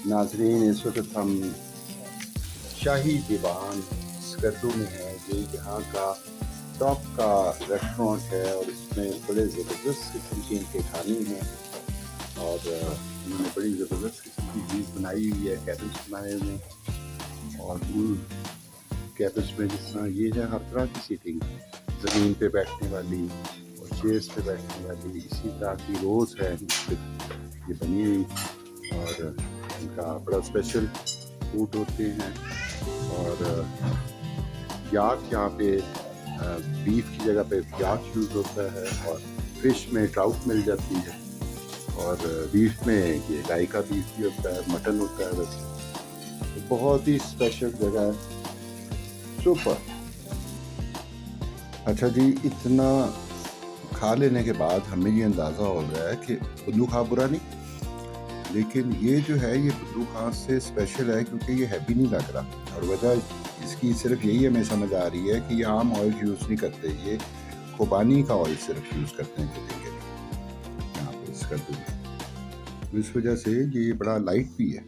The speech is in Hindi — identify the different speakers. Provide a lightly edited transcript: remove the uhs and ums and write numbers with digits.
Speaker 1: नाजरीन, इस वक्त हम शाही दीवान स्कर्दू में है। ये यहाँ का टॉप का रेस्टोरेंट है और इसमें बड़े ज़बरदस्त किस्म के इनके खाने हैं और इन्होंने बड़ी ज़बरदस्त किस्म की चीज़ बनाई हुई है। कैबिन्स बनाए हुए हैं और उन कैबिन्स में जिस तरह ये है, हर तरह की सीटिंग, ज़मीन पे बैठने वाली और चेयर्स पे बैठने वाली, इसी तरह की रोज़ है ये बनी हुई। और इनका बड़ा स्पेशल फूड होते हैं और याक यहाँ पे बीफ की जगह पे याक यूज़ होता है और फिश में ट्राउट मिल जाती है और बीफ में ये गाय का बीफ भी होता है, मटन होता है। वैसे तो बहुत ही स्पेशल जगह है। सुपर। अच्छा जी, इतना खा लेने के बाद हमें ये अंदाज़ा हो गया है कि बुद्धू खा बुरा नहीं, लेकिन ये जो है ये बुद्धू खां से स्पेशल है क्योंकि ये हैवी नहीं लग रहा। और वजह इसकी सिर्फ यही हमें समझ आ रही है कि ये आम ऑयल यूज़ नहीं करते, ये खुबानी का ऑयल सिर्फ यूज़ करते हैं कुकिंग के लिए यहाँ पे इस कद्दू में। इस वजह से ये बड़ा लाइट भी है।